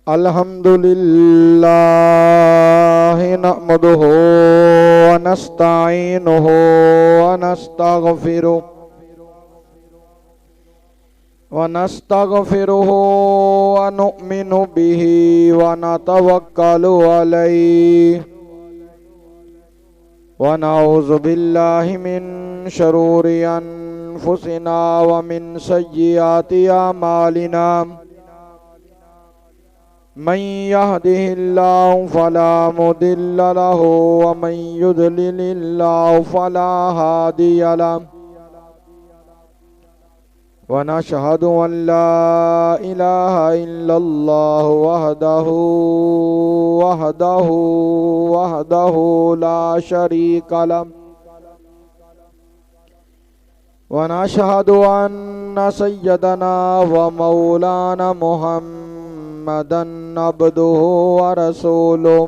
अल्हम्दुलिल्लाह नहमदुहु व नस्तईनुहु व नस्तगफिरुहु व नुमिनु बिही व नतवक्कलु अलैहि व नऊज़ु बिल्लाहि मिन शरूरि अनफुसिना व मिन सय्यिआति अमालिना मन यहदिहिल्लाहु फला मुदिल्ल लहु व मन युद्लिलिल्लाहु फला हादिय लहु व नशहदु अन ला इलाहा इल्लल्लाहु वहदहु ला शरीका लहु व नशहदु अन्न सय्यदना व मौलाना मुहम्मदन अब्दुहु व रसूलुहु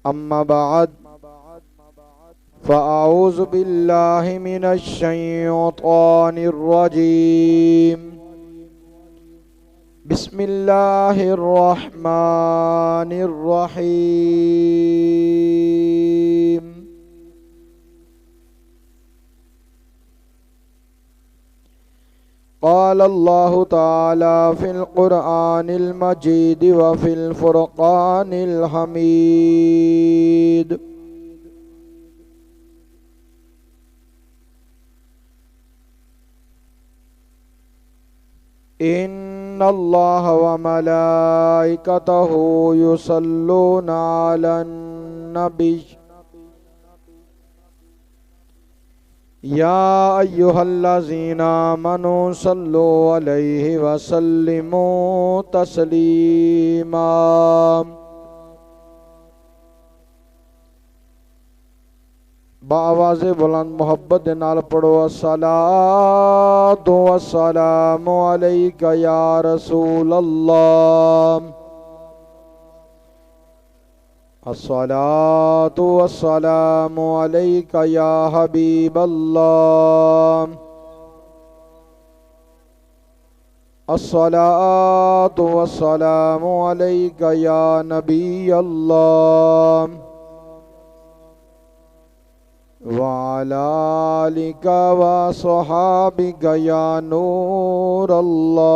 अम्मा बअद फ़अऊज़ु बिल्लाहि मिनश शैतानिर रजीम बिस्मिल्लाहिर रहमानिर रहीम क़ाल अल्लाहु तआला फ़िल क़ुरआनिल मजीद व फ़िल फ़ुरक़ानिल हमीद इन्नल्लाह व मलाइकतहु युसल्लूना अलन नबी या अय्युहल्लज़ीना आमनू सल्लु अलैहि व सल्लिमू तस्लीमा। बावाज़े बुलंद मोहब्बत दे नाल पढ़ो अस्सलातु वस्सलामु अलैका या रसूल अल्लाह, अस्सलातु वस्सलामु अलैका या हबीब अल्लाह, अस्सलातु वस्सलामु अलैका या नबी अल्लाह वाला आलिका व सहाबिका या नूर अल्लाह।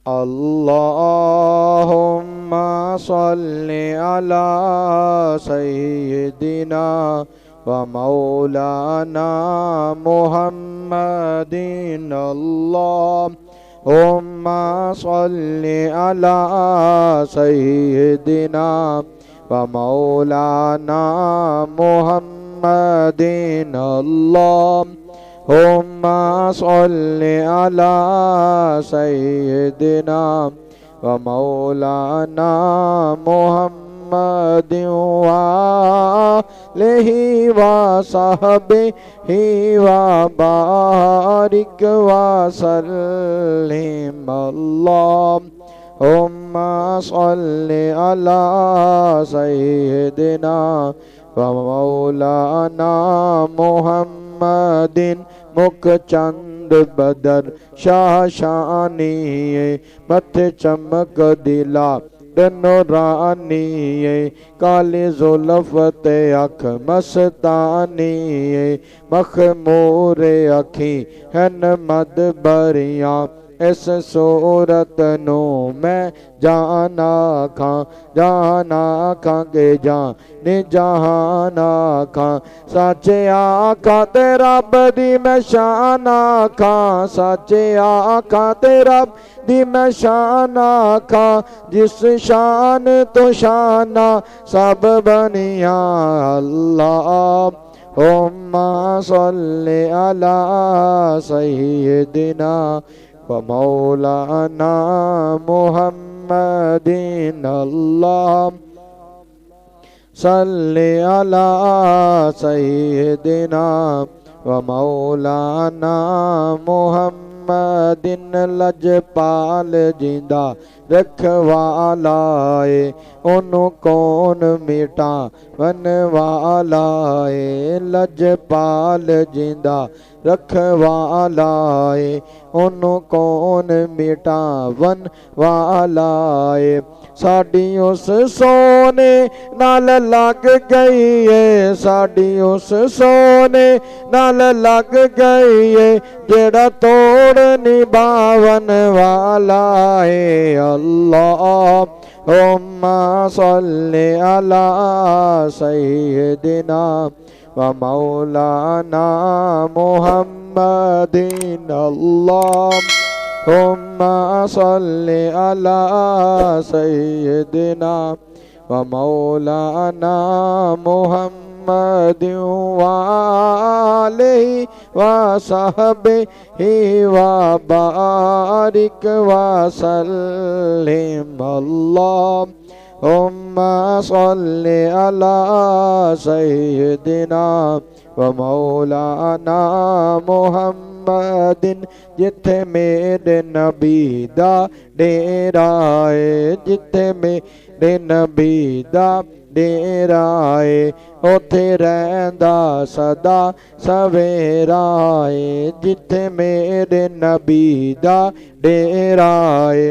अल्लाहुम्मा सल्लि अला सय्यिदिना व मौलाना मुहम्मदिन अल्लाहुम्मा सल्लि अला सय्यिदिना व मौलाना मुहम्मदिन अल्लाहुम्मा सल्लि अला सय्यिदिना व मौलाना मुहम्मदिन वालिहि व सहबिहि व बारिक व सल्लिम अल्लाहुम्मा सल्लि अला सय्यिदिना व मौलाना मुहम्मदिन मुख चंद बदर शाशानी मथ चमक दिला नूरानी काली जुल्फ ते अख मस्तानी मखमूर अखी हन मद बरिया इस सूरत नू मैं जाना खां के जाने जहाना खां सच्चे आका तेरा बदी मैं शाना खां सच्चे आका तेरा दी मैं शाना खां जिस शान तो शाना सब बनिया अल्लाहुम्मा सल्लि अला सय्यिदिना व मौलाना मुहम्मदिन अल्लाह सल्लि अला सय्यिदिना व मौलाना मुहम्मदिन लजपाल जिंदा रखवाला है ओनू कौन मिटावन वाला है लजपाल जिंदा रखवाला है ओनू कौन मिटावन वाला है साडी उस सोने नाल लग गई है साडी उस सोने नाल लग गई है जेड़ा तोड़ निभावन वाला है अल्लाह हुम्मा सल्ली अला सय्यिदिना व मौलाना मुहम्मदिन अल्लाह हुम्मा सल्ली अला सय्यिदिना व मौलाना मुहम्मदिन व आलिहि व सहबिहि व बारिक व सल्लिम अल्लाहुम्मा सल्ली अला सय्यिदिना व मौलाना मुहम्मदिन जिथे मेरे नबी दा डेरा है जिथे मेरे नबी दा डेरा है उथे रहंदा सदा सवेरा है जिथे मेरे नबी दा डेरा है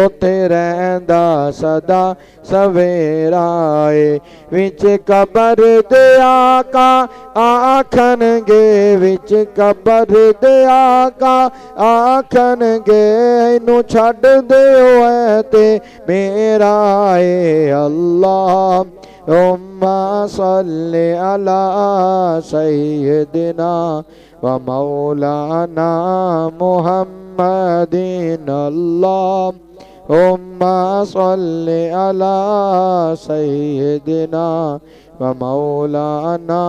उथे रहंदा सदा सवेरा है विच कबर दे आका आखनगे विच कबर दे आका आखनगे इनू छड्ड दिओ ऐ ते मेरा है अल्लाह हुम्मा सल्ली अला सय्यिदिना व मौलाना मुहम्मदिन अल्लाह हुम्मा सल्ली अला सय्यिदिना व मौलाना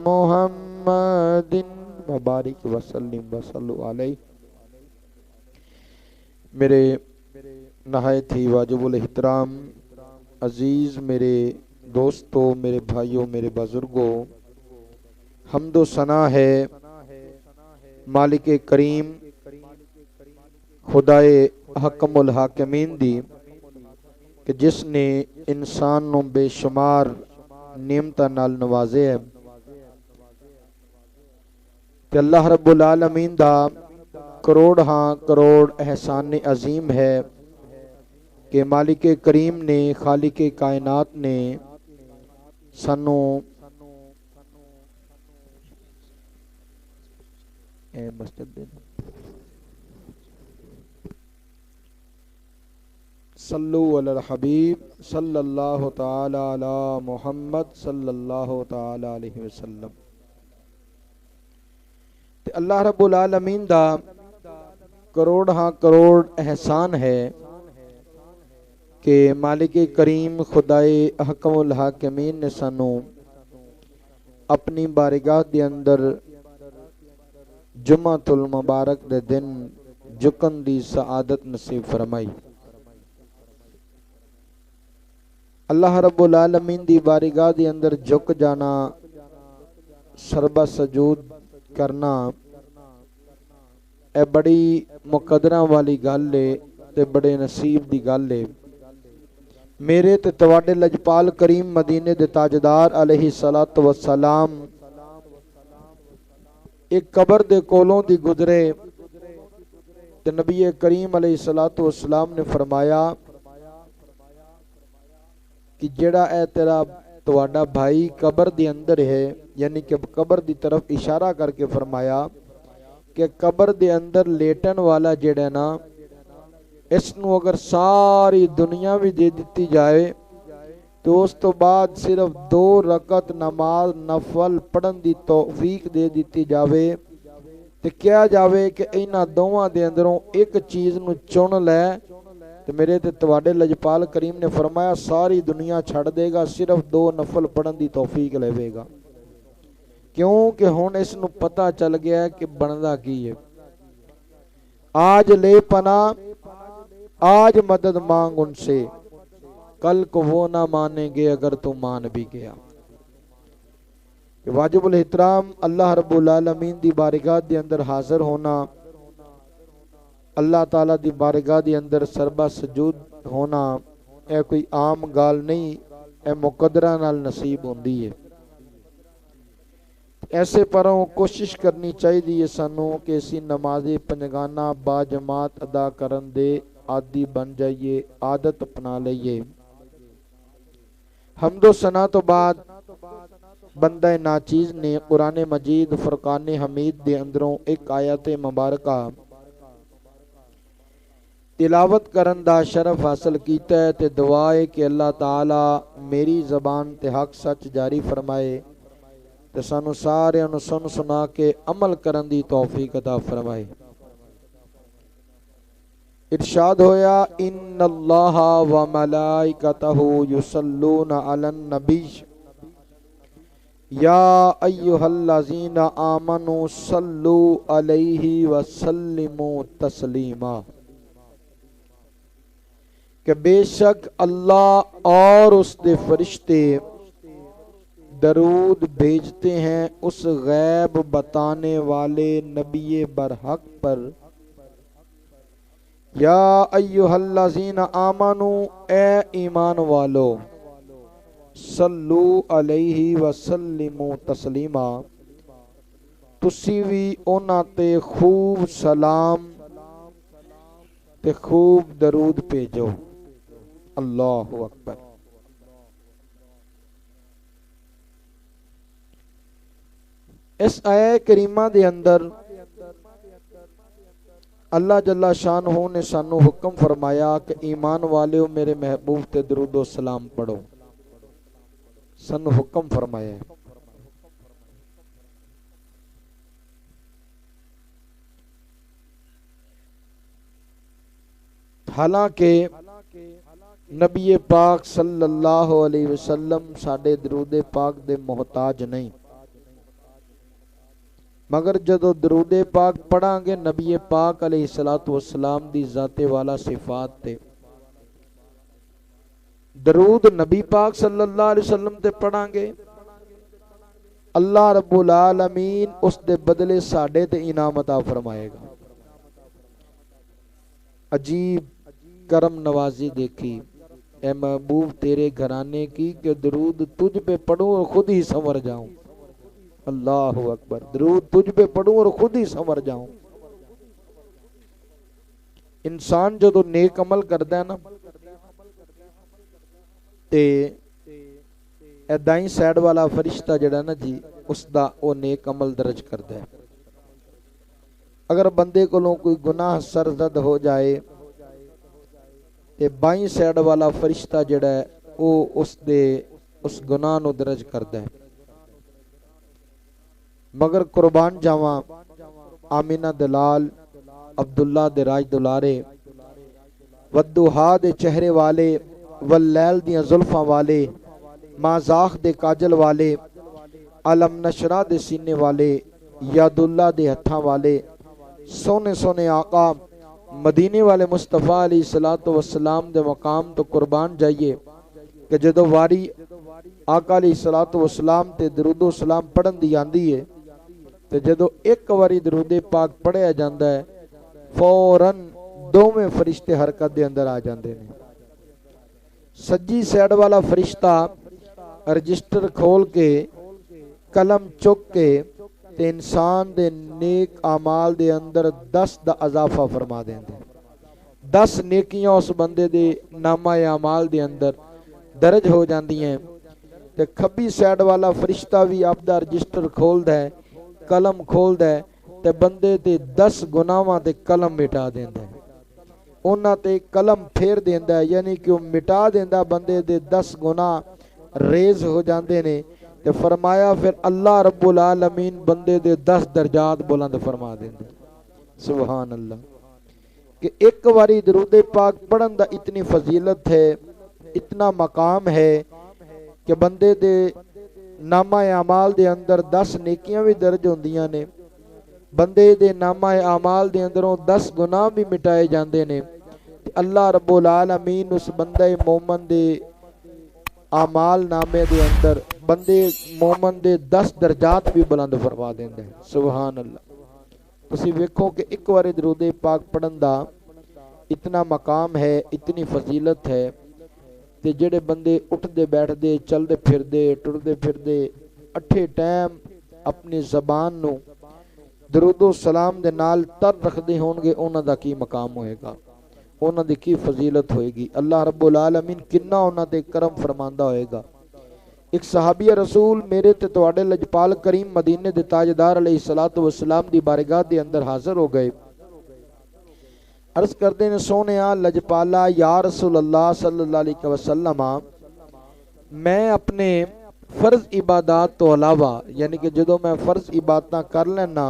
मुहम्मदिन व बारिक व सल्लिम व सल्लु अलैहि। मेरे नहायत ही वाजिबुल इहतराम अजीज़ मेरे दोस्तों मेरे भाइयों मेरे बुजुर्गों हम्दो सना है मालिक करीम खुदाए हकमुल हाकिमीन दी कि जिसने इंसान नूं बेशुमार नेमतां नाल नवाजे है ते अल्लाह रब्बुल आलमीन दा करोड़ हाँ करोड़ एहसान अजीम है कि मालिक करीम ने खालिक कायनात ने सानू मस्जिद सल्लु अलल हबीब सल्लल्लाहु ताला अला मुहम्मद सल्लल्लाहु ताला अलैहि वसल्लम। ते अल्लाह रब्बुल आलमीन दा करोड़ हाँ करोड़ एहसान है कि मालिक करीम खुदाए हकमुल हाकिमीन ने सानू अपनी बारगाह दे अंदर जुमातुल मुबारक दे दिन झुकन दी सआदत नसीब फरमाई। अल्लाह रब्बुल आलमीन दी बारगाह दे अंदर झुक जाना सरबा सजूद करना ए बड़ी मुकदरा वाली गल है ते बड़े नसीब दी गल है। मेरे ते तवाडे लजपाल करीम मदीने दे ताजदार अलैहि सलातो व सलाम एक कबर दे कोलों दी गुजरे ते नबी करीम अलैहि सलातो व सलाम ने फरमाया कि जेड़ा ए तेरा तवाडा भाई कबर दे अंदर है यानी कि कबर दी तरफ इशारा करके फरमाया कि कबर दे अंदर लेटन वाला जेड़ा ना इसनू अगर सारी दुनिया भी दे दी जाए तो उस तो बाद सिर्फ 2 रकत नमाज नफल पढ़न दी तौफीक दे दी जावे ते क्या जावे कि इन्हां दोवां दे अंदरों एक चीज़ नू चुन लै ते मेरे ते तुहाडे लजपाल करीम ने फरमाया सारी दुनिया छड़ देगा सिर्फ 2 नफल पढ़न दी तौफीक लेवेगा। क्योंकि हुण इसनू पता चल गया है कि बनदा की है। आज ले पना आज मदद मांग उनसे कल को वो ना मानेंगे अगर तू मान भी गया। कि वाजिबुल एहतराम अल्लाह रब्बुल आलमीन दी बारगाह दे अंदर हाजिर होना, अल्लाह ताला दी बारगाह दे अंदर सरबा सजूद होना, यह कोई आम गाल नहीं, यह मुकदरा नाल नसीब होंदी है। ऐसे परों कोशिश करनी चाहिए सानू कि असी नमाज़े पंजगाना बाजमात अदा करन दे आदि बन जाइए, आदत अपना लईए। हम्दो सना तो बाद बंदा नाचीज़ ने कुरान मजीद फुरकान हमीद दे अंदरों एक आयत मुबारका तिलावत करन दा शरफ हासिल कीता है ते दुआ है कि अल्लाह ताला मेरी ज़बान ते हक सच जारी फरमाए ते सानू सारियां नू सुन सुना के अमल करन दी तौफीक अता फरमाए। इरशाद होया इन्नल्लाहा व मलाइकतहु युसल्लूना अलन नबी या अय्युहल्लज़ीना आमनू सल्लू अलैहि व सल्लिमू तस्लीमा, कि बेशक अल्लाह और उसके फरिश्ते दरूद भेजते हैं उस गैब बताने वाले नबी बरहक पर। या अय्युहल्लज़ीना आमनू, ए ईमान वालो, सल्लू अलैहि व सल्लिमू तस्लीमा, तुसी भी उन्हां ते खूब सलाम ते खूब दरूद भेजो। अल्लाहु अकबर। इस आयत करीमा दे अंदर अल्लाह जल्ला शानहू ने सानू हुक्म फरमाया कि ईमान वाले मेरे महबूब ते दरूदो सलाम पढ़ो। सानू हुक्म फरमाया है। हालांकि नबी पाक सल्लल्लाहु अलैहि वसल्लम साडे दरूदे पाक दे मोहताज नहीं, मगर जदों दरूदे पाक पढ़ांगे नबी पाक अलैहिस्सलातु वस्सलाम दी ज़ाते वाला सिफात ते दरूद नबी पाक सल्लल्लाहु अलैहि वसल्लम ते पढ़ांगे, अल्लाह रब्बुल आलमीन उस दे बदले साडे ते इनाम अता फरमाएगा। अजीब करम नवाजी देखी ए महबूब तेरे घराने की कि दरूद तुझ पे पढ़ूं और खुद ही संवर जाऊं। अल्लाहु अकबर। दरूद तुझ पे पढ़ूं और खुद ही संवर जाऊं। इंसान जो नेक अमल करता है ना ते दाई साइड वाला फरिश्ता जड़ा ना जी उसका वो नेक अमल दर्ज करता है। अगर बंदे कोलों कोई गुनाह सरजद हो जाए ते बाई साइड वाला फरिश्ता जड़ा है वो उस गुनाह नू दर्ज करता है। मगर कुर्बान जावा आमीना दलाल अब्दुल्ला दे राज दुलारे वद्दुहा दे चेहरे वाले वल्लैल दियां जुल्फां वाले माज़ाख दे काजल वाले अलम नशरा दे सीने वाले यादुल्ला दे हत्थां वाले सोने सोने आका मदीने वाले मुस्तफ़ा अलैहिस्सलातु वस्सलाम दे मकाम तो कुर्बान जाइए कि जदों वारी आका अलैहिस्सलातु वस्सलाम ते दरूदो सलाम पढ़न दी आंदी है ते जदों एक वारी दरूदे पाक पढ़िया जाता है फौरन दोवें फरिश्ते हरकत दे अंदर आ जाते हैं। सज्जी साइड वाला फरिश्ता रजिस्टर खोल के कलम चुक के ते इंसान दे नेक आमाल दे अंदर 10 दा इजाफा फरमा देंदे। 10 नेकियां उस बंदे दे नामा आमाल दे अंदर दर्ज हो जाती हैं। ते खब्बी साइड वाला फरिश्ता भी आपदा रजिस्टर खोलदा है, कलम खोलदा है ते बंदे दे 10 गुनाहां ते कलम मिटा देंदा है। उन्हां ते कलम फेर देंदा है, यानी कि वो मिटा देंदा बंदे दे 10 गुनाह रेज हो जाते ने। ते फरमाया फिर अल्लाह रब्बुल आलमीन बंदे दे 10 दर्जात बुलंद फरमा देंदे। सुभान अल्लाह। कि एक बारी दरूदे पाक पढ़न दा इतनी फजीलत है, इतना मकाम है कि बंदे दे नामा आमाल दे अंदर 10 नेकियां भी दर्ज होंदियां ने, बंदे दे नामा आमाल दे अंदरों 10 गुनाह भी मिटाए जाते ने। अल्लाह रब्बुल आलमीन उस बंदे मोमन दे आमाल नामे दे अंदर बंदे मोमन दे 10 दर्जात भी बुलंद फरमा देंदा है। सुभान अल्लाह। तुसीं वेखो कि एक बार दरूद पाक पढ़न दा इतना मकाम है, इतनी फजीलत है ते जेड़े बंदे उठदे बैठदे चलदे फिरदे टुरदे फिरदे अठे टाइम अपनी ज़बान नू दरूदो सलाम दे नाल तर रखदे होणगे, उन्हां दा की मकाम होएगा, उन्हां दी की फजीलत होएगी। अल्लाह रब्बुल आलमीन किन्ना उन्हां ते करम फरमांदा होएगा। एक सहाबी रसूल मेरे ते तुहाडे लजपाल करीम मदीने दे ताजदार अलैहिस्सलातु वस्सलाम दी बारगाह दे अंदर हाजिर हो गए। अर्ज करते ने सोने लजपाला या रसूल अल्लाह सल्लल्लाहु अलैहि वसल्लम, मैं अपने फर्ज इबादत तो अलावा यानी कि जो मैं फर्ज इबादत कर लेना,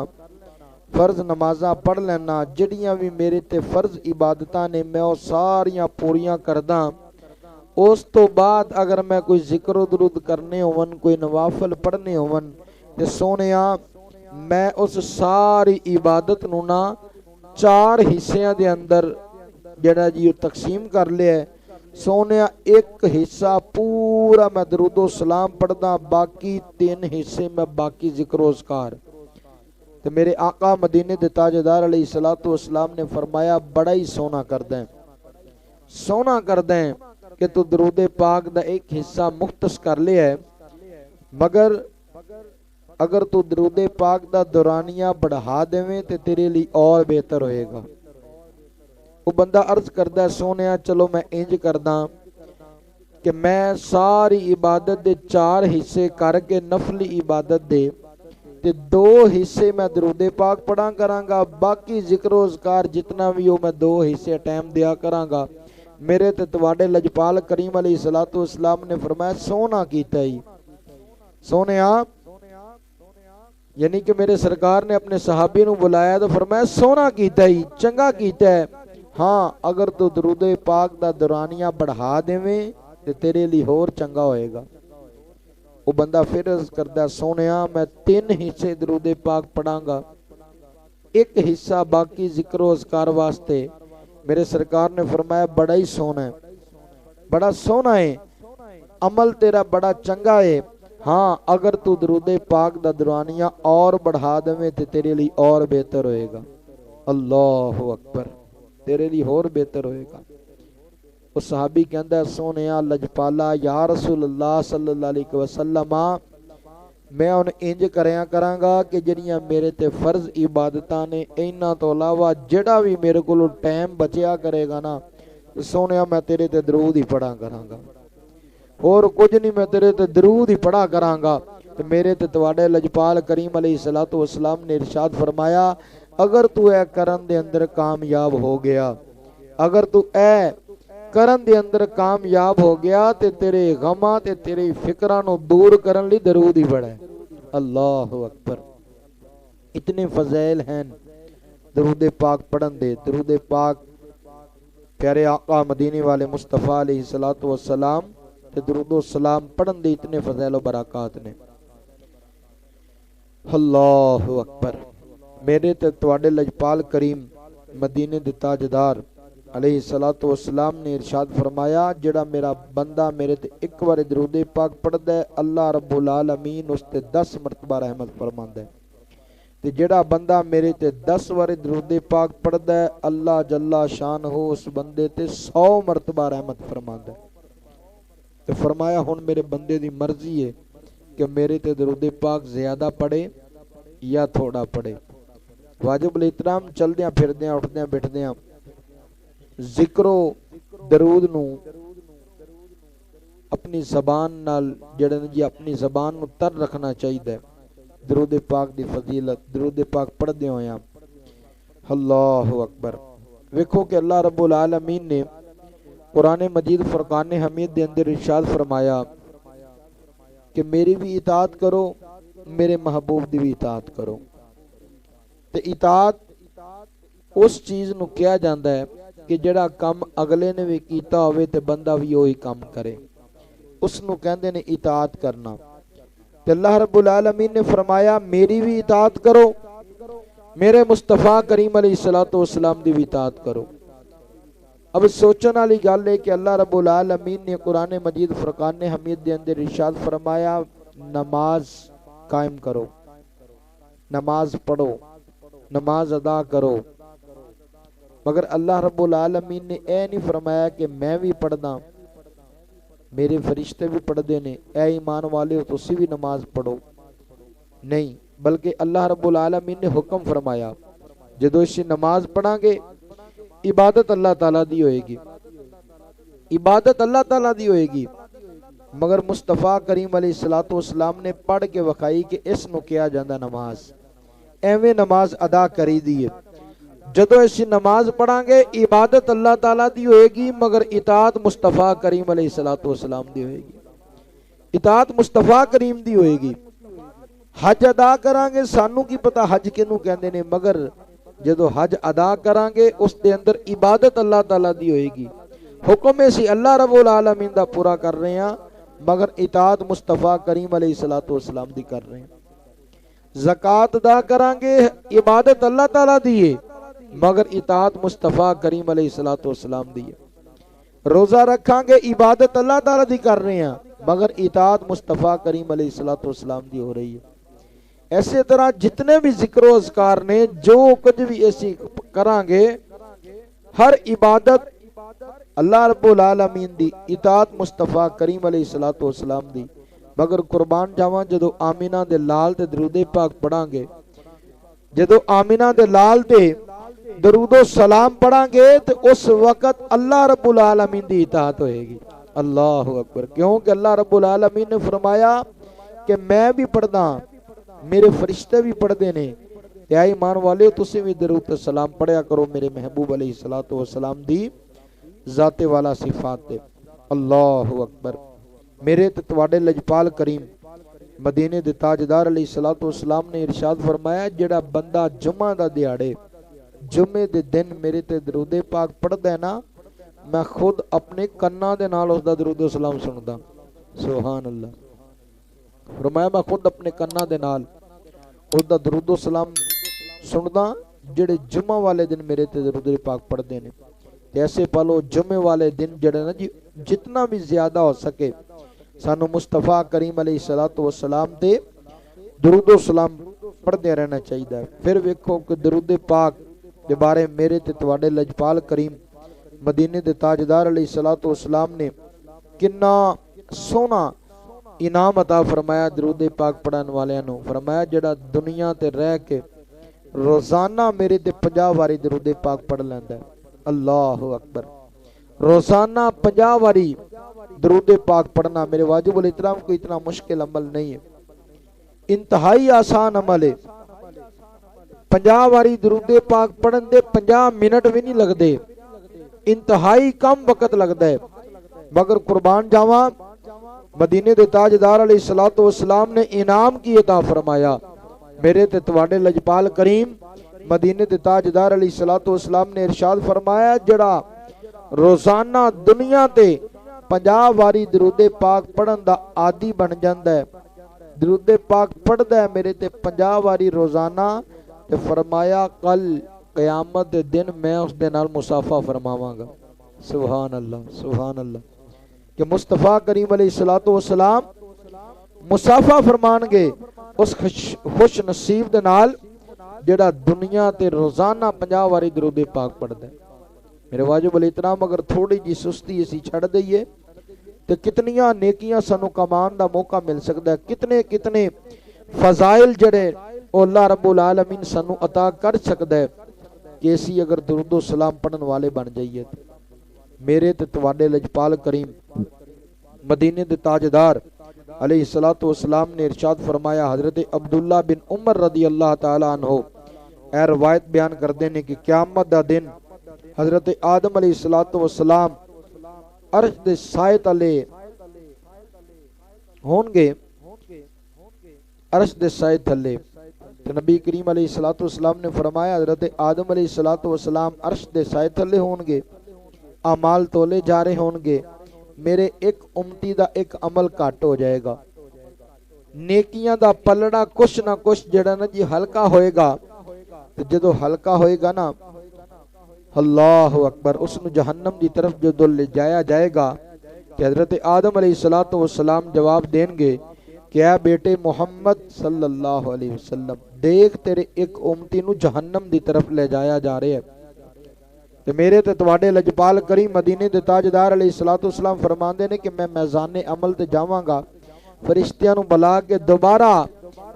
फर्ज नमाजा पढ़ लेना, जिहड़ियां भी मेरे ते फर्ज इबादत ने मैं वो सारियां पूरियां करदा। उस तो बाद अगर मैं कोई जिक्र दरूद करने होवन, कोई नवाफल पढ़ने होवन, ते सोने मैं उस सारी इबादत नूं ना 4 हिस्सियां दे अंदर जड़ा जी तकसीम कर लिया है। सोने एक हिस्सा पूरा मैं दरूदो सलाम पढ़दा, बाकी 3 हिस्से मैं बाकी जिक्र अज़कार। तो मेरे आका मदीने दे ताजदार अलैहिस्सलातु वस्सलाम ने फरमाया बड़ा ही सोना करदा है, सोना करदा है कि तू दरूद पाक दा एक हिस्सा मुख्तस कर लिया है, मगर अगर तू दरूद पाक दा दुरानिया बढ़ा देवें तो तेरे लिए और बेहतर होएगा। वो बंदा अर्ज करदा है सोने चलो मैं इंज करदा कि मैं सारी इबादत दे 4 हिस्से करके नफली इबादत दे ते 2 हिस्से मैं दरूद पाक पढ़ा करांगा, बाकी जिक्र अज़कार जितना भी हो मैं 2 हिस्से टाइम दिया करांगा। मेरे ते तुहाडे लजपाल करीम अलैहिस्सलातु वस्सलाम ने फरमाया सोना कीता ही। सोने यानी कि मेरे सरकार ने अपने सहाबी नू बुलाया तो फरमाया सोना कीता ही, चंगा कीता है। हाँ अगर तू दरूद पाक दा दुरानिया बढ़ा देवें तो तेरे लिए होर चंगा होएगा। वो बंदा फिर अर्ज करदा सोने मैं 3 हिस्से दरूद पाक पढ़ांगा, एक हिस्सा बाकी जिक्र अज़कार वास्ते। मेरे सरकार ने फरमाया बड़ा ही सोना है, बड़ा सोना है, अमल तेरा बड़ा चंगा है। हाँ अगर तू दरूद पाक दा दुरानिया और बढ़ा देवे तो तेरे लिए और बेहतर होएगा। अल्लाहु अकबर, तेरे लिए होर बेहतर होएगा। उस सहाबी कहंदा सोने लजपाला या रसूल अल्लाह सल्लल्लाहु अलैहि वसल्लम, मैं उन इंज करया करांगा कि जिहड़ियां मेरे ते फर्ज इबादतां ने इन्हां तो अलावा जिहड़ा भी मेरे कोल टाइम बचिया करेगा ना, सोने मैं तेरे ते दरूद ही पढ़ा करांगा, और कुछ नहीं मैं तेरे ते दरूद ही पढ़ा करांगा। तो मेरे ते तुहाडे लजपाल करीम अलैहिस्सलातु वस्सलाम ने इरशाद फरमाया अगर तू ऐ करन दे अंदर कामयाब हो गया, अगर तू ऐ करन दे अंदर कामयाब हो गया ते तेरे गमां ते तेरी फिक्रां नूं दूर करन लई दरूद ही पढ़े। अल्लाहु अकबर, इतने फज़ैल हैं दरूद पाक पढ़न दे। दरूद पाक प्यारे आका मदीने वाले मुस्तफ़ा अलैहिस्सलातु वस्सलाम ते दरूदो सलाम पढ़न दे इतने फज़ैल व बरक़ात ने। अल्लाहु अकबर। मेरे ते तुहाडे लजपाल करीम मदीने दे ताजदार अलैहिस्सलातु वस्सलाम ने इरशाद फरमाया जेड़ा मेरा बंदा मेरे ते एक बार दरूद पाक पढ़दा है अल्लाह रब्बुल आलमीन उस ते 10 मरतबा रहमत फरमांदा है, ते जेड़ा बंदा मेरे ते 10 बार दरूद पाक पढ़दा है अल्लाह जल्ला शान हो उस बंदे ते 100 मरतबा रहमत फरमांदा है। तो फरमाया हुण मेरे बंदे दी मर्जी है कि मेरे ते दरूद पाक ज्यादा पढ़े या थोड़ा पढ़े। वाजिबुल इहतराम चलदियां फिरदियां उठदियां बैठदियां जिक्रो दरूद नू अपनी जबान नाल जड़न जी अपनी जबान नू तर रखना चाहिए। दरूद पाक दी फजीलत दरूद पाक पढ़दे होया अल्लाहु अकबर। वेखो कि अल्लाह रब्बुल आलमीन ने कुरान मजीद फुरकान हमीद दे अंदर इरशाद फरमाया कि मेरी भी इताअत करो, मेरे महबूब दी भी इताअत करो। ते इताअत उस चीज़ नू कहा जाता है कि जड़ा काम अगले ने भी कीता होवे ते बंदा भी वही काम करे, उसनू कहंदे ने इताअत करना। ते अल्लाह रब्बुल आलमीन ने फरमाया मेरी भी इताअत करो, मेरे मुस्तफ़ा करीम अलैहिस्सलातु वस्सलाम दी भी इताअत करो। अब सोचने वाली गल है कि अल्लाह रब्बुल आलमीन ने कुरान मजीद फुरकान हमीद के अंदर इरशाद फरमाया नमाज कायम करो, नमाज पढ़ो, नमाज अदा करो। मगर अल्लाह रब्बुल आलमीन ने यह नहीं फरमाया कि मैं भी पढ़दा, मेरे फरिश्ते भी पढ़ते ने, ऐ ईमान वाले हो तुसी भी नमाज पढ़ो। नहीं, बल्कि अल्लाह रब्बुल आलमीन ने हुक्म फरमाया जदों इस नमाज पढ़ांगे इबादत अल्लाह ताला दी होएगी, इबादत अल्लाह ताला दी होएगी। मगर मुस्तफा करीम अलैहिस्सलातु वस्सलाम ने पढ़ के वखाई कि इसनूं किया जांदा नमाज, एवें नमाज अदा करी दी है। जदों इस नमाज पढ़ांगे इबादत अल्लाह ताला दी होएगी, मगर इताअत मुस्तफा करीम अलैहिस्सलातु वस्सलाम दी होएगी, इताअत मुस्तफा करीम दी होएगी। हज अदा करांगे, सानू की पता हज किनू कहंदे ने, मगर जदों हज अदा करांगे उस दे अंदर इबादत अल्लाह ताला दी होएगी। हुक्म असीं अल्लाह रब्बुल आलमीन दा पूरा कर रहे हैं, मगर इताअत मुस्तफा करीम अलैहिस्सलातु वस्सलाम दी कर रहे हैं। ज़कात अदा करांगे इबादत अल्लाह ताला दी है, मगर इताअत मुस्तफा करीम अलैहिस्सलातु वस्सलाम दी है। रोजा रखांगे इबादत अल्लाह ताला दी कर रहे हैं, मगर इताअत मुस्तफा करीम अलैहिस्सलातु वस्सलाम दी हो रही है। ऐसे तरह जितने भी जिक्र अज़कार ने, जो कुछ भी ऐसी करांगे, हर इबादत अल्लाह रब्बुल आलमीन दी, इताअत मुस्तफा करीम अलैहिस्सलातु वस्सलाम दी। मगर कुर्बान जावां जदों आमिना दे लाल ते दरूदे पाक पढ़ांगे, जदों आमिना दे लाल ते दरूदो सलाम पढ़ांगे तो उस वक्त अल्लाह रब्बुल आलमीन दी इताअत होएगी। अल्लाहु अकबर। क्योंकि अल्लाह रब्बुल आलमीन ने फरमाया कि मैं भी पढ़दा, मेरे फरिश्ते भी पढ़ते ने, या ईमान वाले तुसी भी दरूद ते सलाम पढ़िया करो मेरे महबूब अलैहिस्सलातु वस्सलाम दी जाते वाला सिफात ते। अल्लाहु अकबर। मेरे ते तुहाडे लजपाल करीम मदीने दे ताजदार अलैहिस्सलातु वस्सलाम ने इरशाद फरमाया जेड़ा बंदा जुम्मा दा दिहाड़े जुम्मे दे दिन मेरे ते दरूदे पाक पढ़दा है ना, मैं खुद अपने कन्ना दे नाल उसदा दरूद सलाम सुनदा। सुभान अल्लाह। फरमाया मैं खुद अपने कन्ना दे नाल उसदा दरूद सलाम सुनदा जेड़े जुम्मा वाले दिन मेरे ते दरूद पाक पढ़दे ने। ऐसे पलो जुम्मे वाले दिन जेड़े ना जी जितना भी ज्यादा हो सके सानू मुस्तफा करीम अलैहिस्सलातु वस्सलाम ते दरूद सलाम पढ़दे रहना चाहिए। फिर वेखो कि दरूद पाक के बारे मेरे ते तुहाडे लजपाल करीम मदीने दे ताजदार अलैहिस्सलातु वस्सलाम ने किन्ना सोहना इनाम अता फरमाया दरूद पाक पढ़न वालियां नूं। फरमाया जेड़ा दुनिया ते रह के रोजाना मेरे ते 50 वारी दरूद पाक पढ़ लैंदा है। अल्लाहु अकबर। रोजाना 50 वारी दरूद पाक पढ़ना मेरे वाजिबुल इहतराम कोई इतना मुश्किल अमल नहीं है, इंतहाई आसान अमल है। 50 वारी दरूद पाक पढ़न दे 50 मिनट भी नहीं लगते, इंतहाई कम वक्त लगता है। मगर कुर्बान जावा मदीने दे ताजदार अलैहिस्सलातु वस्सलाम ने इनाम की अता फरमाया। मेरे ते तुहाडे लजपाल करीम मदीने दे ताजदार अलैहिस्सलातु वस्सलाम ने इरशाद फरमाया जेड़ा रोजाना दुनिया ते 50 वारी दरूद पाक पढ़न दा आदी बन जांदा है, दरूद पाक पढ़दा है मेरे ते 50 वारी रोजाना, ते फरमाया कल क़यामत दे दिन मैं उस दे नाल मुसाफा फरमावांगा। सुभान अल्लाह, सुभान अल्लाह। कि मुस्तफा करीम अलैहिस्सलातु वस्सलाम मुसाफा फरमानगे उस खुश नसीब दे नाल जेड़ा दुनिया ते रोजाना 50 वारी दरूद पाक पढ़दा है। मेरे वाजिबुल इहतराम अगर थोड़ी जी सुस्ती असीं छड़ दईए तो कितनियां नेकियां सानू कमान दा मौका मिल सकदा है, कितने कितने फजाइल जड़े अल्लाह रब्बुल आलमीन सानू अता कर सकदा है कि असीं अगर दरूद सलाम पढ़न वाले बन जाइए। मेरे ते तुहाडे लजपाल करीम मदीने दे ताजदार अलैहिस्सलातु वस्सलाम ने इरशाद फरमाया, हजरत अब्दुल्ला बिन उमर रदी अल्लाह ताला अन्हो ए रवायत बयान करते हैं कि क़यामत दा दिन हजरत आदम अलैहिस्सलातु वस्सलाम अर्श दे साए तले होंगे, अर्श दे साए थले। तो नबी करीम अलैहिस्सलातु वस्सलाम ने फरमाया हजरत आदम अलैहिस्सलातु वस्सलाम अर्श दे साए थले होंगे, अमाल तोले जा रहे होंगे, मेरे एक उम्मती दा एक अमल घट हो जाएगा, नेकियां दा पलड़ा कुछ ना कुछ जड़ा ना जी हल्का होएगा। तो जदों हल्का होएगा ना अल्लाहु अकबर। उसनू जहन्नम की तरफ जो ले जाया जाएगा तो हजरत आदम अलैहिस्सलातु वस्सलाम जवाब देंगे कि ऐ बेटे मुहम्मद सल्लल्लाहु अलैहि वसल्लम, देख तेरे एक उम्मती नू जहन्नम की तरफ ले जाया जा रहा है। तो मेरे ते तुहाडे लजपाल करीम मदीने दे ताजदार अलैहिस्सलातु वस्सलाम फरमांदे ने कि मैं मैज़ाने अमल ते जावांगा, फरिश्तियां नू बुला के दोबारा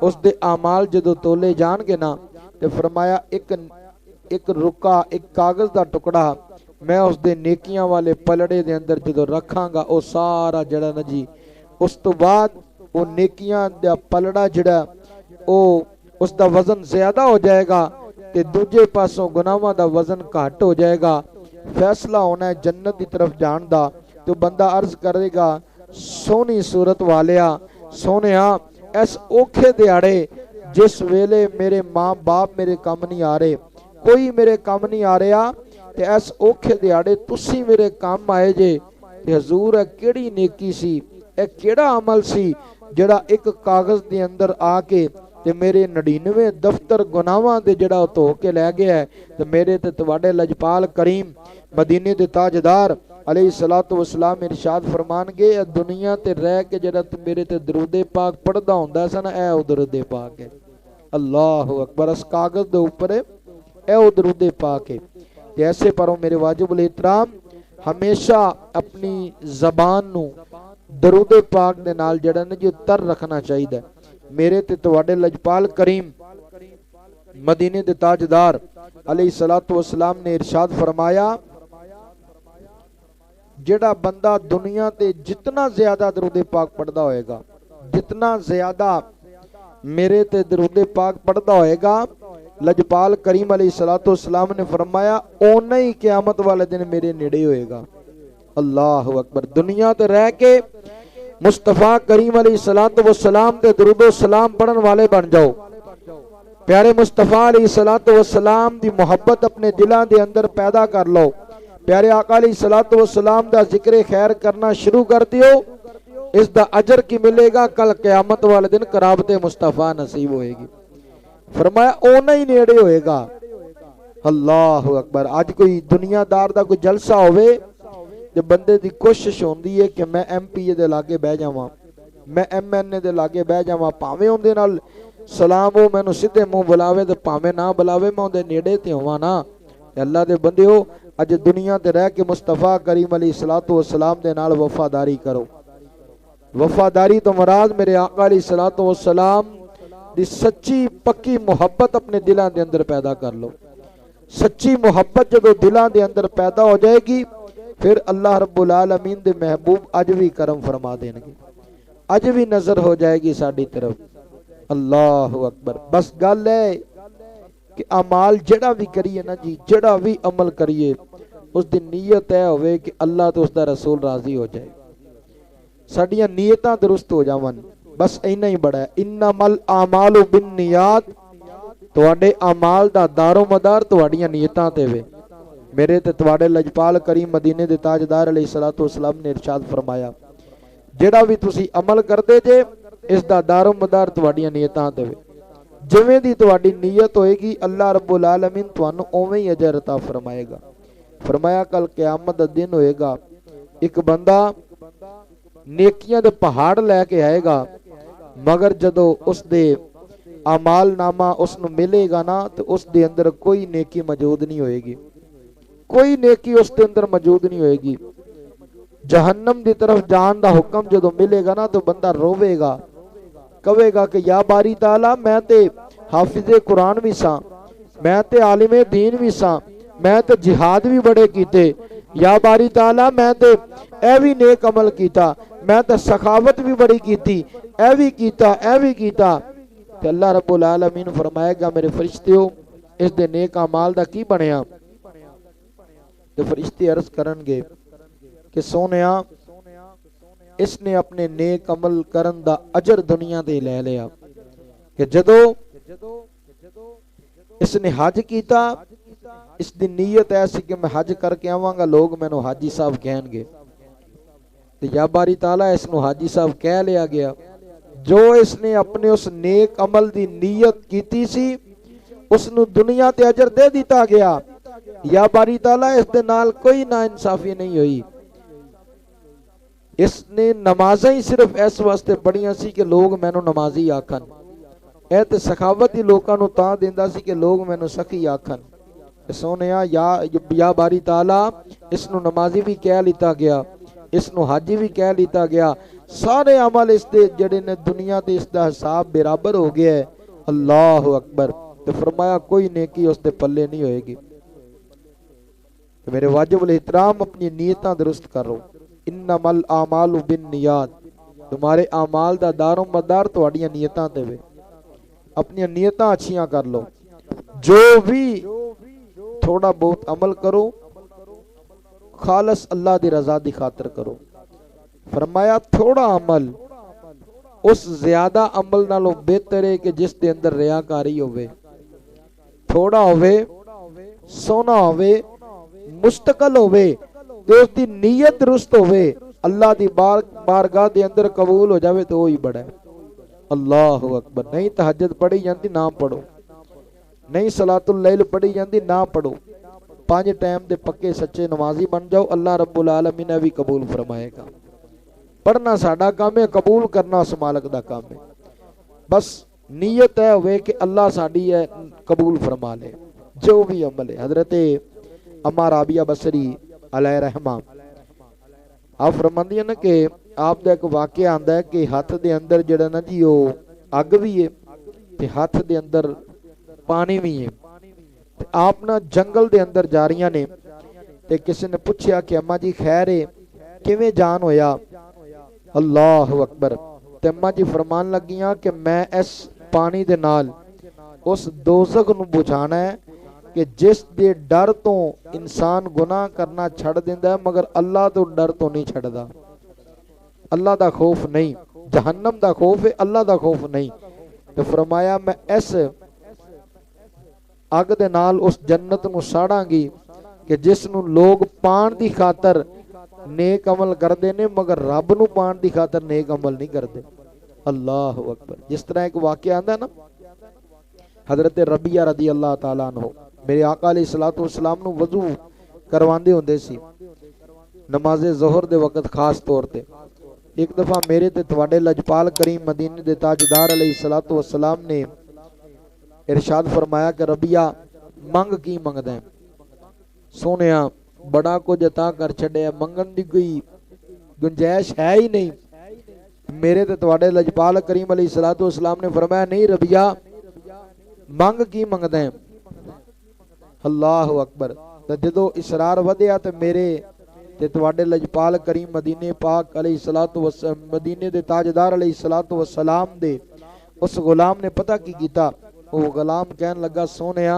उस दे आमाल जदों तोले जाणगे ना, ते फरमाया एक रुका एक कागज़ का टुकड़ा मैं उस दे नेकियां वाले पलड़े दे अंदर जदों रखांगा, वो सारा जड़ा ना जी उस तो बाद वो नेकियां दा पलड़ा जड़ा वो उसका वजन ज्यादा हो जाएगा ते दूजे पासों गुनाहां दा वजन घट हो जाएगा। फैसला होना है जन्नत की तरफ जान दा। तो बंदा अर्ज करेगा, सोहनी सूरत वालिया सोहनिया, इस औखे दिहाड़े जिस वेले मेरे माँ बाप मेरे कम नहीं आ रहे, कोई मेरे कम नहीं आ रहा, ते इस औखे दिहाड़े तुसी मेरे कम आए जे। ते हजूर है केड़ी नेकी सी, ए केड़ा अमल सी जड़ा एक कागज़ के अंदर आके ते मेरे 99 दफ्तर गुनाहां दे जड़ा धो के लै गया है। ते मेरे ते तुहाडे लजपाल करीम मदीने दे ताजदार अलैहिस्सलातु वस्सलाम इरशाद फरमानगे, दुनिया ते रह के जड़ा तू मेरे ते दरूदे पाक पढ़दा हुंदा सी ना, ऐ ओ दरूदे पाक है। अल्लाहु अकबर। इस कागज़ दे उपर ऐ ओ दरूदे पाक है। ते ऐसे परों मेरे वाजिबुल एहतराम हमेशा अपनी जबान नू दरूदे पाक दे नाल जड़ा ना जी तर रखना चाहिए। मेरे ते तुहाडे लजपाल करीम मदीने दे ताजदार अलैहिस्सलातु वस्सलाम ने इरशाद फरमाया, जेड़ा बंदा दुनिया ते जितना ज्यादा दरूदे पाक पढ़दा होएगा, जितना ज्यादा मेरे ते दरूदे पाक पढ़दा होएगा, लजपाल करीम अलैहिस्सलातु वस्सलाम ने फरमाया ओना ही क़यामत वाले दिन मेरे नेड़े होएगा। अल्लाहु अकबर। दुनिया ते रह के मुस्तफा करीम अलैहिस्सलातु वस्सलाम ते दरूदो सलाम पढ़न वाले बन जाओ। प्यारे मुस्तफा अलैहिस्सलातु वस्सलाम दी मोहब्बत अपने दिलों के अंदर पैदा कर लो। प्यारे आका अलैहिस्सलातु वस्सलाम दा जिक्र खैर करना शुरू कर दियो, इसका अजर की मिलेगा, कल क़यामत वाले दिन कराबते मुस्तफा नसीब होएगी। फरमाया ओना ही नेड़े होएगा। अल्लाहु अकबर। आज कोई दुनियादार दा कोई जलसा होवे ते बंदे दी कोशिश होंदी है कि मैं MPA दे लागे बह जावां, मैं MNA दे लागे बह जावां, भावें उहदे नाल सलाम हो मैनू सीधे मुंह बुलावे ते भावें ना बुलावे, मैं उहदे नेड़े ते होवां ना। अल्लाह दे बंदेओ, अज दुनिया ते रह के मुस्तफा करीम अलैहिस्सलातु वस्सलाम दे नाल वफादारी करो। वफादारी तो मुराद मेरे आका अलैहिस्सलातु वस्सलाम दी सच्ची पक्की मुहब्बत अपने दिलों के अंदर पैदा कर लो। सच्ची मुहब्बत जदों दिलों के अंदर पैदा हो जाएगी, फिर अल्लाह रब्बुल आलमीन दे महबूब अज भी करम फरमा देंगे, अज भी नजर हो जाएगी साडी तरफ। अल्लाहु अकबर। बस गल है कि अमाल जड़ा भी करिए ना जी, जड़ा भी अमल करिए, उसकी नीयत है होवे कि अल्लाह तो उसका रसूल राजी हो जाए, साडियां नीयतां दुरुस्त हो जावन, बस इन्ना ही बड़ा है। इन्नमल आमालु बिन्नियात, तुहाडे अमाल दा दारो मदार तुहाडियां नीयतां ते वे। मेरे ते तुहाडे लजपाल करीम मदीने दे ताजदार अलैहिस्सलातु वस्सलाम ने इरशाद फरमाया, जेड़ा भी तुसी अमल करदे जे इसदा दारो मदार तुहाडियां नीयतां ते वे। जिवें दी तुहाडी नीयत होएगी, अल्लाह रब्बुल आलमीन तुहानू उवें ही अजर अता फरमाएगा। फरमाया कल क़यामत दा दिन होएगा, एक बंदा नेकियां दे पहाड़ लैके आएगा, मगर जदों उस दे अमाल नामा उसनू मिलेगा ना, तो उस दे अंदर कोई नेकी मौजूद नहीं होएगी, कोई नेकी उस दे अंदर मौजूद नहीं होएगी। जहन्नम की तरफ जान दा हुक्म जदों मिलेगा ना, तो बंदा रोवेगा, कहेगा कि या बारी ताला, मैं ते हाफिज़े कुरान भी सा, मैं ते आलिमे दीन भी सा, मैं तो जिहाद भी बड़े कीते, या बारी ताला मैं ते ए भी नेक अमल कीता, मैं तो सखावत भी बड़ी कीती, ए भी कीता, ए भी कीता। ते अल्लाह रब्बुल आलमीन फरमाएगा, मेरे फरिश्तेओ इस दे नेक अमाल दा की बनया? ते फरिश्ते अर्ज करनगे कि सोनिया, इसने अपने नेक अमल करन दा अजर दुनिया ते ले लिया, कि जदों इसने हज कीता, इसकी नीयत ऐसी कि मैं हज करके आवांगा, लोग मैनू हाजी साहब कहणगे, ते या बारी ताला इसनू हाजी साहब कह लिया गया। जो इसने अपने उस नेक अमल की नीयत कीती सी, उसनू दुनिया ते अजर दे दिता गया, या बारी ताला इस दे नाल कोई ना इंसाफी नहीं हुई। इसने नमाज़ां ही सिर्फ इस वास्ते पढ़ियां सी कि लोग मैनू नमाजी आखन। ਇਹ ਤੇ ਸਖਾਵਤ ਹੀ ਲੋਕਾਂ ਨੂੰ ਤਾਂ ਦਿੰਦਾ ਸੀ ਕਿ ਲੋਕ ਮੈਨੂੰ ਸਖੀ ਆਖਣ। ਸੋਹਣਿਆ या बारी ताला इस नू नमाजी भी कह लिता गया, इस नू हाजी भी कह लिता गया। सारे अमल इस दे जड़े ने दुनिया ते इसका हिसाब बराबर हो गया है। अल्लाह अकबर। तो फरमाया कोई नेकी उस दे पल्ले नहीं होएगी। तो मेरे वाजिब उल इहतराम अपनी नीयतां दुरुस्त करो। इन्नमल आमालु बिन नियात। तुम्हारे आमाल दा दारो मदार तुहाड़ियां नीयतां ते वे। अपनी नीयतां अच्छियां कर लो। जो भी थोड़ा बहुत अमल करो खालस अल्लाह दी रजा दी खातर करो। फरमाया थोड़ा अमल उस ज्यादा अमल नालों बेहतर है कि जिस दे अंदर रियाकारी होवे। थोड़ा होवे, सोना होवे, मुस्तकल होवे ते उसदी नीयत दुरुस्त होवे, अल्लाह दी बारगाह दे अंदर कबूल हो जावे तो वही बड़ा है। अल्लाह अकबर। नहीं तहज्जुद पढ़ी जाती ना पढ़ो, नहीं सलातुल लैल पढ़ी जाती ना पढ़ो। 5 टाइम दे पक्के सच्चे नमाजी बन जाओ, अल्लाह रब्बुल आलमीन भी कबूल फरमाएगा। पढ़ना साडा काम है, कबूल करना उस मालिक दा काम है। बस नीयत है होवे कि अल्लाह साडी है कबूल फरमा ले जो भी अमल है। हजरत अम्मा राबिया बसरी अलैहि रहमा आप फरमांदियां ने कि आप दा एक वाकया आंदा है कि हाथ दे अंदर जड़ा ना जी वो अग भी है ते हाथ दे अंदर पानी भी है। ते आप ना जंगल दे अंदर जा रही ने ते किसी ने पूछया कि अम्मा जी खैर है किवें जान होया। अल्लाह अकबर। ते अम्मा जी फरमान लगियां कि मैं इस पानी दे नाल उस दोज़ख नूं बुझाना है कि जिस दे डर तो इंसान गुनाह करना छड़ दिंदा है मगर अल्लाह तो डर तो नहीं छड़दा। अल्लाह दा खौफ नहीं, जहन्नम दा खौफ है, अल्लाह दा खौफ नहीं। तो फरमाया मैं इस अग दे नाल उस जन्नत नूं साड़ांगी कि जिस नूं लोग पाण दी खातर नेक अमल करते ने मगर रब नूं पाण दी खातर नेक अमल नहीं करते। अल्लाह अकबर। जिस तरह एक वाकया आंदा ना हजरत रबिया रदी अल्लाह ताला अन्हु मेरे आका अलैहिस्सलातु वस्सलाम नूं वजू करवांदे हुंदे सी नमाज़े ज़ोहर दे वक्त खास तौर ते। एक दफा मेरे ते तुहाडे लजपाल करीम मदीने दे ताजदार अलैहिस्सलातु वस्सलाम ने इरशाद फरमाया कि रबिया मंग की मंगदा है। सोनिया बड़ा कुछ अता कर छड़िया, मंगन दी कोई गुंजाइश है ही नहीं। मेरे ते तुहाडे लजपाल करीम अलैहिस्सलातु वस्सलाम ने फरमाया नहीं रबिया मंग की मंगदा है। अल्लाह अकबर। तो जदों इसरार वधिया तो मेरे ते तुहाडे लजपाल करीम मदीने पाक अलैहिस्सलातु वस्सलाम मदीने दे ताजदार अलैहिस्सलातु वस्सलाम दे उस गुलाम ने पता की कीता। वो गुलाम कहन लगा सोनिया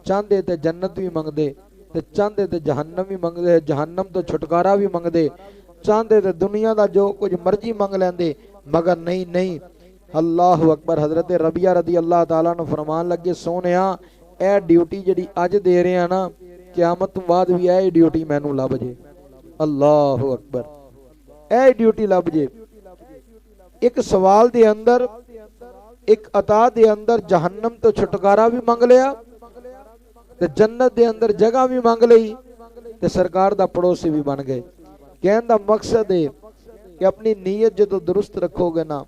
चाहते ते जन्नत भी मंगदे ते चाहते ते जहन्नम भी मंगदे, जहन्नम तो छुटकारा भी मंगदे, चाहते ते दुनिया दा जो कुछ मर्जी मंग लेंदे मगर नहीं नहीं। अल्लाह अकबर। हजरत रबिया रदी अल्लाह ताला नूं फरमान लगे सोनिया ए ड्यूटी जिहड़ी अज दे रहे हैं ना क़यामत तो बाद भी ए ड्यूटी मैनू लभ जे। अल्लाह अकबर। ए ड्यूटी लभ जे। एक सवाल दे अंदर एक अता दे अंदर जहन्नम तो छुटकारा भी मंग लिया ते जन्नत दे अंदर जगह भी मंग लई ते सरकार दा पड़ोसी भी बन गए। कहने दा मकसद है कि अपनी नीयत जो दुरुस्त रखोगे ना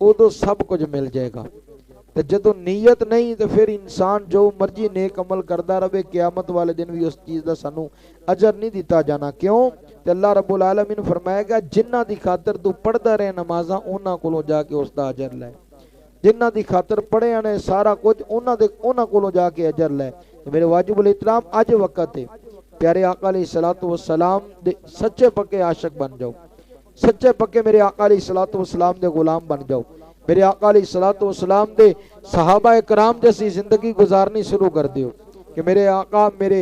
उदों सब कुछ मिल जाएगा। तो जदों नीयत नहीं तो फिर इंसान जो मर्जी नेक अमल करता रहे क़यामत वाले दिन भी उस चीज़ का सानू अजर नहीं दिता जाना। क्यों? तो अल्लाह रब्बुल आलमीन फरमाएगा जिन्हां दी खातर तू पढ़ता रहे नमाज़ां उन्हां कोलों जाके उसका अजर लै। जिन्हां दी खातर पढ़िया ने सारा कुछ उन्हां कोलों जाके अजर लै। तो मेरे वाजिबुल इहतराम अज वक्त है प्यारे आका अलैहिस्सलातु वस्सलाम दे सच्चे पक्के आशिक बन जाओ। सच्चे पक्के मेरे आका अलैहिस्सलातु वस्सलाम दे गुलाम बन जाओ। मेरे आका अलैहिस्सलातु वस्सलाम दे सहाबा कराम जैसी जिंदगी गुजारनी शुरू कर दियो कि मेरे आका मेरे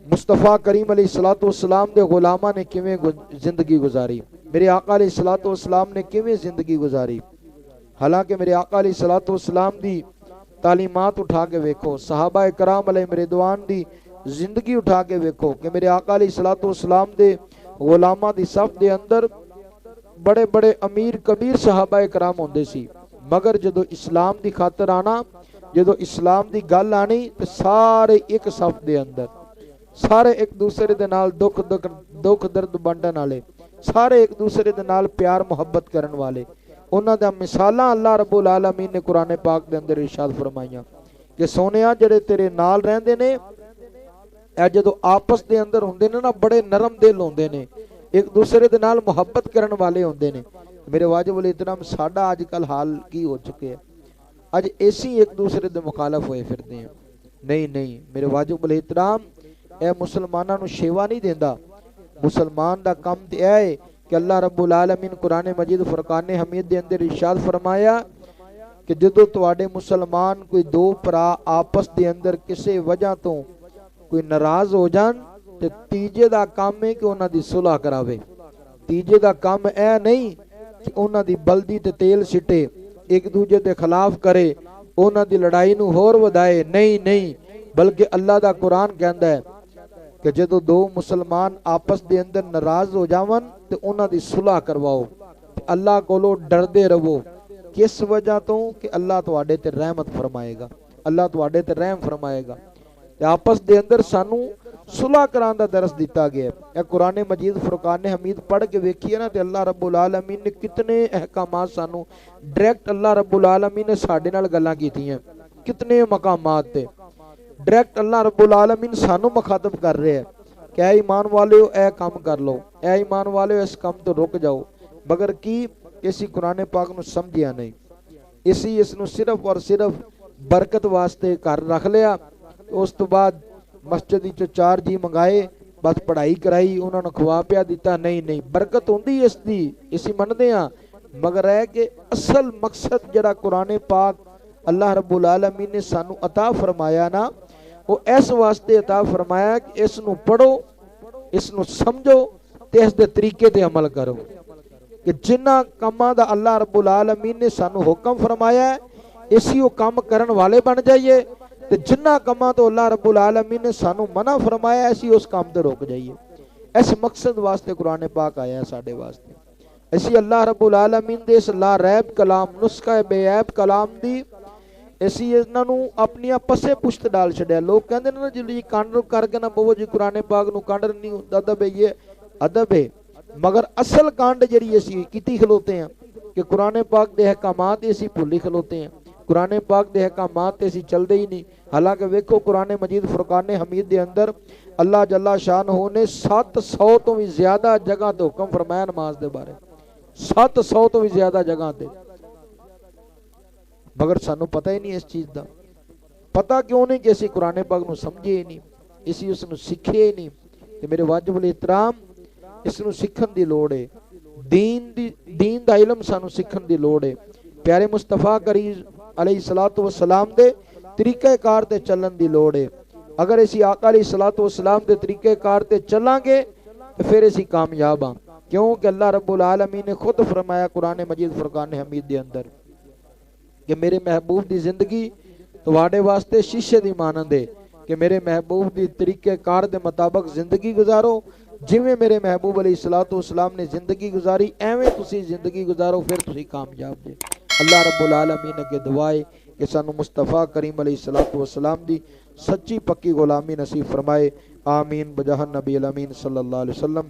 मुस्तफ़ा करीम अलैहिस्सलातु वस्सलाम दे गुलामा ने किवें जिंदगी गुजारी, मेरे आका अलैहिस्सलातु वस्सलाम ने किवें जिंदगी गुजारी। हालांकि मेरे आका अलैहिस्सलातु वस्सलाम दी तालीमात उठा के वेखो, सहाबा कराम अलैहिम रिदवान दी जिंदगी उठा के वेखो कि मेरे आका अलैहिस्सलातु वस्सलाम दे गुलामा दी सफ दे अंदर बड़े बड़े अमीर कबीर सहाबा कराम होंदे सी मगर जदों इस्लाम दी खातर आना ਜਦੋਂ इस्लाम ਦੀ ਗੱਲ ਆਣੀ ਤੇ ਸਾਰੇ ਇੱਕ ਸਫ ਦੇ ਅੰਦਰ, ਸਾਰੇ ਇੱਕ ਦੂਸਰੇ ਦੇ ਨਾਲ ਦੁੱਖ ਦਰਦ ਵੰਡਣ ਵਾਲੇ, ਸਾਰੇ ਇੱਕ ਦੂਸਰੇ ਦੇ ਨਾਲ ਪਿਆਰ ਮੁਹੱਬਤ ਕਰਨ ਵਾਲੇ, ਉਹਨਾਂ ਦਾ ਮਿਸਾਲਾਂ ਅੱਲਾਹ ਰੱਬੁਲ ਆਲਮੀਨ ਨੇ ਕੁਰਾਨ ਪਾਕ ਦੇ ਅੰਦਰ ਇਰਸ਼ਾਦ ਫਰਮਾਈਆਂ ਕਿ ਸੋਹਣਿਆ ਜਿਹੜੇ ਤੇਰੇ ਨਾਲ ਰਹਿੰਦੇ ਨੇ ਇਹ ਜਦੋਂ ਆਪਸ ਦੇ ਅੰਦਰ ਹੁੰਦੇ ਨੇ ਨਾ ਬੜੇ ਨਰਮ ਦਿਲ ਹੁੰਦੇ ਨੇ, ਇੱਕ ਦੂਸਰੇ ਦੇ ਨਾਲ ਮੁਹੱਬਤ ਕਰਨ ਵਾਲੇ ਹੁੰਦੇ ਨੇ। ਮੇਰੇ ਵਾਜਿਬ ਉਲ ਇਤਰਾਮ ਸਾਡਾ ਅੱਜ ਕੱਲ ਹਾਲ ਕੀ ਹੋ ਚੁੱਕਿਆ, ਅੱਜ ਅਸੀਂ ਇੱਕ ਦੂਸਰੇ ਦੇ ਮੁਖਾਲਫ ਹੋਏ ਫਿਰਦੇ ਹਾਂ। ਨਹੀਂ ਮੇਰੇ ਵਾਜਿਬ ਉਲ ਇਤਰਾਮ ਇਹ ਮੁਸਲਮਾਨਾਂ ਨੂੰ ਸ਼ੇਵਾ ਨਹੀਂ ਦਿੰਦਾ। ਮੁਸਲਮਾਨ ਦਾ ਕੰਮ ਤੇ ਇਹ ਹੈ कि अल्लाह रब्बुल आलमीन कुरान मजीद फुरकान हमीद के अंदर इरशाद फरमाया कि जो तुहाडे मुसलमान कोई दो भरा आपस के अंदर किसी वजह तो कोई नाराज हो जान ते तीजे दा काम है कि उन्हां दी सुलह करावे। तीजे दा काम यह नहीं कि उन्हां दी बल्दी ते तेल सिटे, एक दूजे के खिलाफ करे, उन्हां दी लड़ाई नूं होर वधाए। नहीं, बल्कि अल्लाह दा कुरान कहंदा है कि जो दो मुसलमान आपस के अंदर नाराज हो जावन तो उन्हां दी सुलह करवाओ, अल्लाह कोलों डरदे रहो। किस वजह तो कि अल्लाह तुहाडे ते रहमत फरमाएगा, अल्लाह तुहाडे ते रहम फरमाएगा। ते आपस दे अंदर सानू सुलह कराने दा दरस दिता गया है। कुरान मजीद फुरकान हमीद पढ़ के वेखिए ना तो अल्लाह रब्बुल आलमीन ने कितने अहकामात सानू डायरेक्ट अल्लाह रब्बुल आलमीन ने साडे नाल गल्लां कीतियां, कितने मकामात ते डायरेक्ट अल्लाह रब्बुल आलमीन सानू मुखातब कर रहे हैं कि ऐ ईमान वालिओ ए काम कर लो, ऐ ईमान वालिओ इस काम तो रुक जाओ। मगर की इसी कुरान पाक नूं समझिया नहीं, इसी इसनूं सिर्फ और सिर्फ बरकत वास्ते घर रख लिया। उस तो बाद मस्जिद विचों 4 जी मंगाए, बस पढ़ाई कराई, उन्होंने खुआ पिया दिता। नहीं, बरकत होंदी इसदी इसी मनदे हां, मगर है कि असल मकसद जिहड़ा कुरान पाक अल्लाह रब्बुल आलमीन ने सानू अता फरमाया ना, वो इस वास्ते अता फरमाया कि इसनूं पढ़ो, इसनूं समझो ते इस दे तरीके ते अमल करो। कि जिन्हां कामां दा अल्लाह रब्बुल आलमीन ने सानू हुक्म फरमाया है इसी वो काम करन वाले बन जाइए, ते जिन्हां कामां तो अल्लाह रब्बुल आलमीन ने सानू मना फरमाया इसी उस काम ते रोक जाइए। इस मकसद वास्ते कुरान पाक आया है साडे वास्ते। इसी अल्लाह रब्बुल आलमीन दे इस ला रैब कलाम, नुस्खा बेऐब कलाम दी ऐसी इन्हों अपन पसे पुश्त डाल छड़िया। लोग कहते ना जी कांड करके ना बवो जी कुरान पाक नूं कांड नहीं होता, अदब है, ये अदब है। मगर असल कांड जी असी की खलोते हैं कि कुरान पाक के अहकामात असी भुली खलोते हैं, कुरान पाक के अहकामात असी चलते ही नहीं। हालांकि वेखो कुरान मजीद फुरकान हमीद के अंदर अल्लाह जल्ला शानहू ने 700 तो भी ज्यादा जगह तो हुक्म फरमाया नमाज के बारे, 700 तो भी ज्यादा जगह ते। मगर सानू पता ही नहीं इस चीज़ का। पता क्यों नहीं कि असी कुरान पाक नूं समझे ही नहीं, इसी उसनूं सीखे ही नहीं। ते मेरे वाजिब उल इहतराम इसनूं सीखण दी लोड़ है, दीन दा इलम सानू सीखण दी लोड़ है। प्यारे मुस्तफा करीम अलैहिस्सलातु वस्सलाम दे तरीक़ेकार ते चलन दी लोड़ है। अगर असी आका अलैहिस्सलातु वस्सलाम दे तरीक़ेकार ते चलांगे तो फिर असी कामयाब हां। क्योंकि अल्लाह रब्बुल आलमीन ने खुद फरमाया कुरान मजीद फुरकान हमीद दे अंदर कि मेरे महबूब की जिंदगी तुहाडे वास्ते शीशे की मानंद है कि मेरे महबूब की तरीक़ेकार के मुताबिक जिंदगी गुजारो। जिवें मेरे महबूब अलैहिस्सलातु वस्सलाम ने जिंदगी गुजारी एवें तुसी जिंदगी गुजारो, फिर तुसी कामयाब जे। अल्लाह रब्बुल आलमीन अगे दुआ है कि सानू मुस्तफा करीम अलैहिस्सलातु वस्सलाम दी सच्ची पक्की गुलामी नसीब फरमाए। आमीन बजह नबी अमीन सल्लल्लाहु अलैहि वसल्लम।